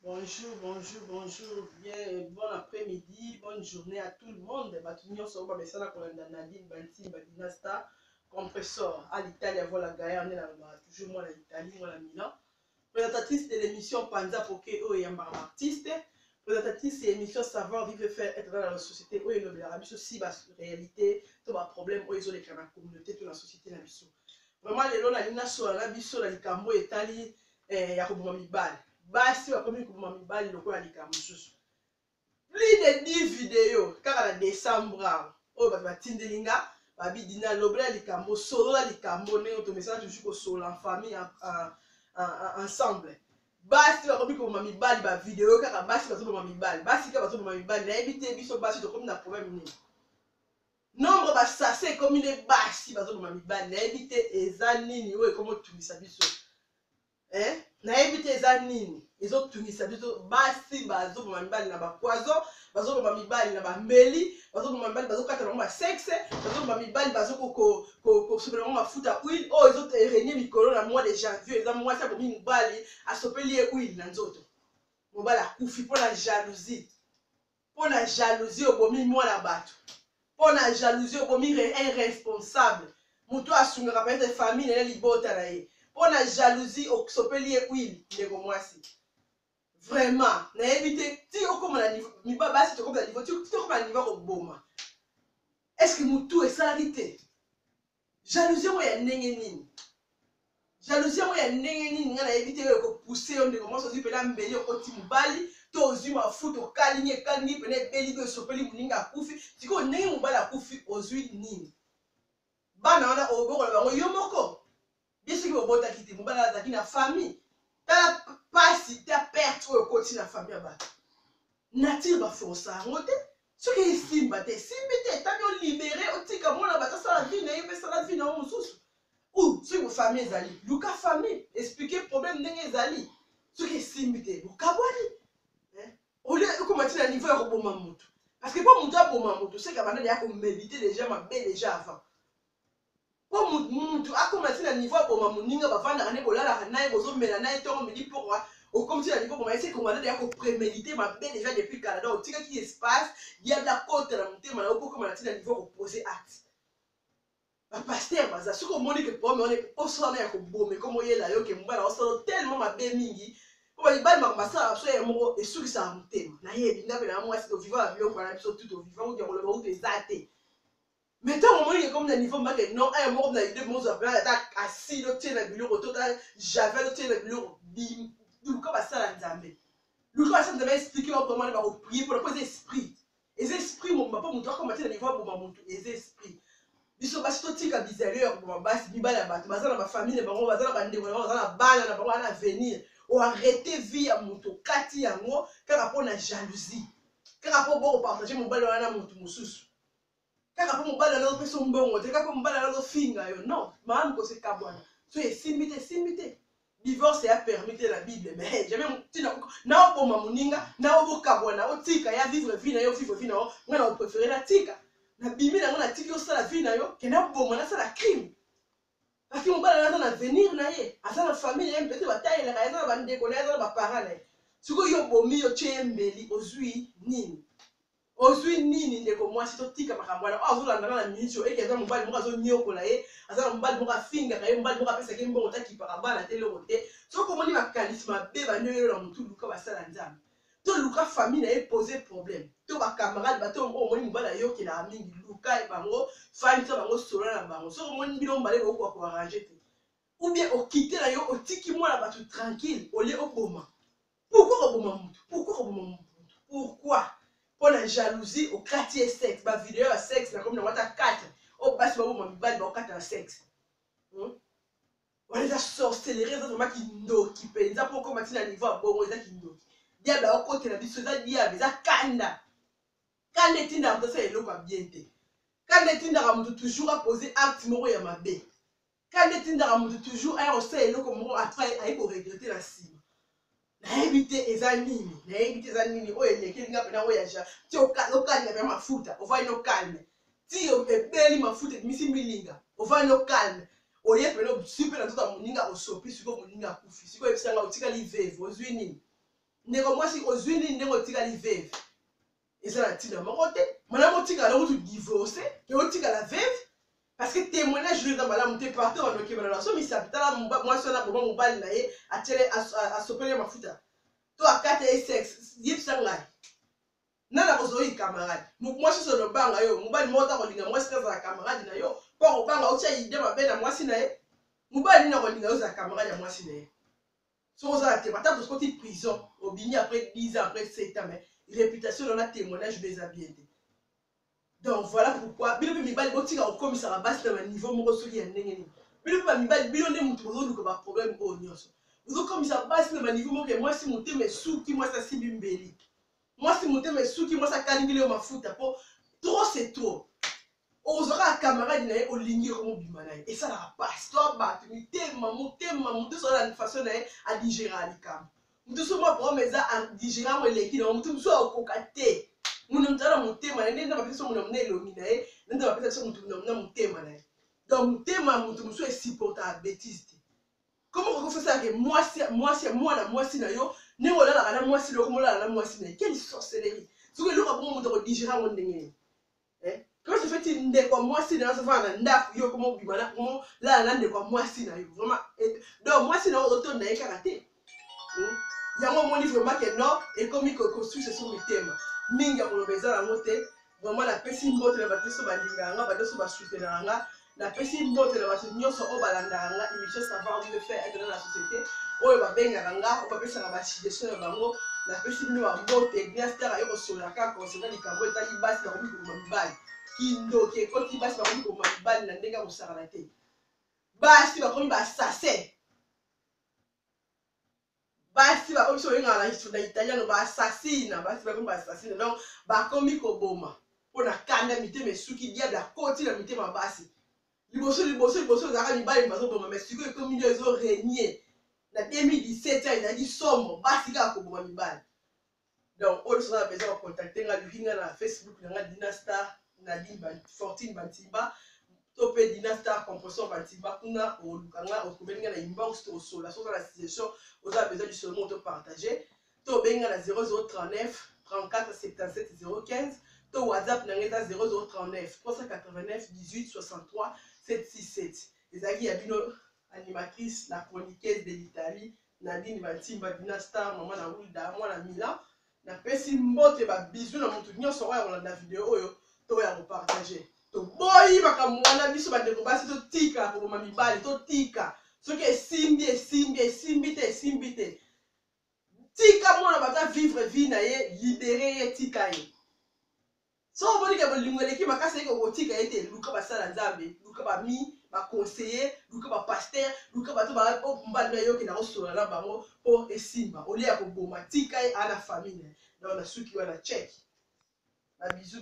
Bonjour, bonjour, bonjour. Bien, bon après-midi, bonne journée à tout le monde. Batunio so ba mesana ko landa Nadine Banti Badina Star compresseur à l'Italie voilà Gaïa on est là toujours moi l'Italie moi la Milan. Présentatrice de l'émission Panza Poké o yamba artiste. Présentatrice de l'émission Savoir vivre faire être dans la société o le la biso si ba réalité to ba problème o iso les kana communauté to la société na biso. Vraiment les lona lina so la biso la likambo etali ya ko boma mibale. Basi bakomi koboma mibali lokola likambo mosusu plus de 10 vidéos kaka na décembre oyo bato batindeli nga babidina lobela likambo solola likambo ndenge tomesana toujours kosola en famille ensemble. Basi bakomi koboma mibali bavideo kaka basi bazoboma mibali basi kaka bazoboma mibali nayebi te biso basi tokomi na problème nini nombre basase ekomi nde basi bazoboma mibali nayebi te eza nini oyo ekomi otungisa biso nayebi te eza nini ezotungisa biso basi bazoboma mibali na bapoison bazoboma mibali na bambeli bazoboma mibali bazokata bango basexe bazoboma mibali bazokosopela bango mafuta huile oyo ezoterenie mikolo na mois de janvier eza mwasi abomi mobali asopeli ye huile na nzoto mobali akufi mpona jalousie obomi mwana bato mpona jalousie obomi irresponsable moto asungaka peut-être famille nene libota na ye mpona jalousie osopeli ye huile ndeko mwasi vraiment nayebi te ti okoma na niveau mibali basi tokoma na niveau ti okoma na niveau koboma est-ce que mutu esalaki te jalousie yango ya ndenge nini nga nayebi te oyo ekopousse yo ndeko mwasi ozwi pena mbeli okoti mobali to ozwi mafuta okalingi pena ebeli to esopeli moninga akufi sikoyo ndenge mobali akufi ozwi nini bana wana obokola bango yo moko biso ki bobotaki te mobali azalaki na famille tala pasi ta perte oyo ekoti na famille ya bato nature baforsa yango te soki esimba te esimbi te etami olibere otika mwana bato asala vi na ye mpe esala vi na yo mosusu ou soki bofamille ezali luka famille explike problème ndenge ezali soki esimbi te bokabwani olie ekoma ti na niveau ya koboma motu parce que mpo motu aboma motu soki abanda deya komédite déjà mabe déjà avant po mutu akoma ti na niveau aboma moninga bavandaka nde bolalaka naye bozomela naye ntongo midi pourkoi okomi ti na niveau boma ese komanda deya koprémédite mabe déjà depuis kala donc otikaki espace diable akota na motema na yo mpo okoma na ti na niveau kopose acte bapaster baza soki omoni ke pome wana osala ya koboma ekoma oyela yo ke mobala osala tellement mabe mingi po balibali makambo basala biso ye moko esukisaka motema nayebi ndape na mwasi toviva babiloko wana biso tu toviva uti ya koloba uti eza te mais tant que je comme le niveau marqué non un mot na idée mozo appeler attaque assis le tien na biloko total j'avais le tien na biloko bim luka basala nzambe luka basala nzambe expliquer comment ba prier pour le esprit les esprits mon papa mon toi comme tu na niveau pour mon les esprits biso basi totika bizarre pour basi bibala bato bazana ba famille bango bazana ba ndeko bazana bana na bango na venir ou arrêter vie ya moto kati yango kaka po na jalousie kaka po bo partager mon bal wana moto mususu kaka po mobali na opesa mbongo te kaka po mobali na ofinga yo non maam ko se kabwana so esimbi te divorce ya permis te la Bible mais jamais tina na oboma moninga na obokabwana otika ya vivre vie na yo ngana préférer la tika na bimi na ngana tiki osala vie na yo ke na boma na sala crime parce que mobali na venir na ye asala famille ya peut-être bataille la ya na bandeko na ya ba parents na siko yo bomi yo chembeli ozui nini ndeko mwasi totika makambo wana azolandana na minitio eke aza mobali moko azonyokola ye aza mobali moko afingaka ye mobali moko apesaki mbongo takipaka bana te eloko te soki omoni makanisi mabe banyoyelo na motu luka basala nzambe to luka famille na ye pose problème to bacamarade bato omoni mobali ayokelaka mingi luka bango fani to bango sola na bango soki omoni bino mbale bokoka koarrange te ou bien okite na yo otiki mwana bato tranquille olie oboma pourquoi pour la jalousie au quartier sexe ba vidéo à sexe na comme na wata 4 au basi babo mibali ba 4 en sexe on les a sorcellerie ça vraiment qui ndo qui penza pour comme tina niveau bon ça qui ndo diable a côté na biso ça diable ça kanda tinda mto ça eloko bien te kanda tinda ka mtu toujours à poser acte moko ya mabe kanda tinda ka mtu toujours à ça eloko moko après aiko regretter la cime nayebi te eza nini oyo elekeli nga pena oyo aja ti okalinga pena mafuta ovali no calme ti ebeli mafuta emisi milinga ovali no calme oye pena osupe na nzoto ya moninga osopi sikoyo moninga akufi sikoyo ebisanga otikali veve ozwi nini ndeko mwasi ozwi nini ndenge otikali veve eza na ntina moko te malamu otikala kutu divorce ke otikala veve parce que témoignage juri eza malamu te partout banokebana na somisa tala mwasi wana boma mobali na ye atiele asopele mafuta to akate ye sexe yebisa ngai nana kozoi camarade mwasi so lobanga yo mobali moko ta kolinga mwasi kazala camarade na yo mpo kobanga otia ide mabe na mwasi na ye mobali nini akolinga yo ozala camarade ya mwasi na ye so ozala te bata toskoti prison obini après 10 ans après 7 ans mais réputation dans la témoignage des habiletés. Donc voilà pourquoi bino pe mibali botika okomisa ba base na niveau moko soki ya ndenge ni bino pe mibali bino nde mutu bozo luka ba problème o nyonso bozo komisa base na niveau moko moi si mutema esuki moi sa simbi mbeli moi si mutema esuki moi sa kalingile yo mafuta po trop c'est trop ozaka camarade na ye olingi ko mobima na ye et ça la passe toi ba mutema mutu so la façon na ye a digérer alikam mutu so mo problème eza a digérer mo eleki na mutu so okoka te muna mtala mutema na nenda bapesa muna mna elongi na ye nenda bapesa mutu mna mutema na ye donc mutema mutu musu est supportable bêtise. Comment on fait ça que moi na yo ne wala la kana moi si le comme la moi si na quelle sorcellerie ce que le bon mutu digérer mon ndenge comment se fait il ndeko moi si na so fa na ndaku yo comment bimana comment la ndeko moi si na yo vraiment donc moi si na retourne na karaté yango moni vraiment que non et comme il construit ce sont mutema mingi ya kolobeza yango te vraiment la pesi mbote na bato so balinganga bato so basoutenanga la pesi mbote na bato nyonso o balandanga émission savoir le faire être dans la société oyo babengaka nga o bapesaka basuggestion na bango la pesi bino bambote Dinastar yo kosola kaka concernant likambo etali basi bakomi kokoma mibali kindoki ekoti basi bakomi kokoma mibali na ndenge ya kosakana te basi bakomi basasin basi bakomi so yenga na italien ba assassine basi bakomi ba assassine donc bakomi koboma pona kanda mitema esuki diable akoti na mitema basi liboso zaka mibali bazo boma mais siko ekomi nyo ezo régner na 2017 ezali somo basi kaka koboma mibali donc oyo so na besoin de contacter nga lukinga na Facebook na nga Dinastar Nadine Fortune Bantimba topé Dinastar Composition Bantimba kuna olukanga okobenga na inbox to sola so la situation vous avez besoin du second de partager to benga na 0039 34 77 015 to WhatsApp na ngeta 0039 389 18 63 767 ezaki ya bino animatrice la chroniqueuse de l'Italie Nadine Bantimba Dinastar maman na Wilda mwana Milan na pesi mbote ba bisou na mutu nyonso oyo kolanda vidéo oyo to ya partager to boyi makambo wana biso bandeko basi to tika koboma mibali to tika soki esimbi te tika mwana bata vivre vie na ye libéré ye tika ye so omoni ke bolingo eleki makasi eke okotika ye te luka basala nzambe luka bami baconseiller luka bapaster luka bato mbali na yoki na kosola na bango mpo esimba olia koboma tika ye ana famille donc na suki wana check na bizu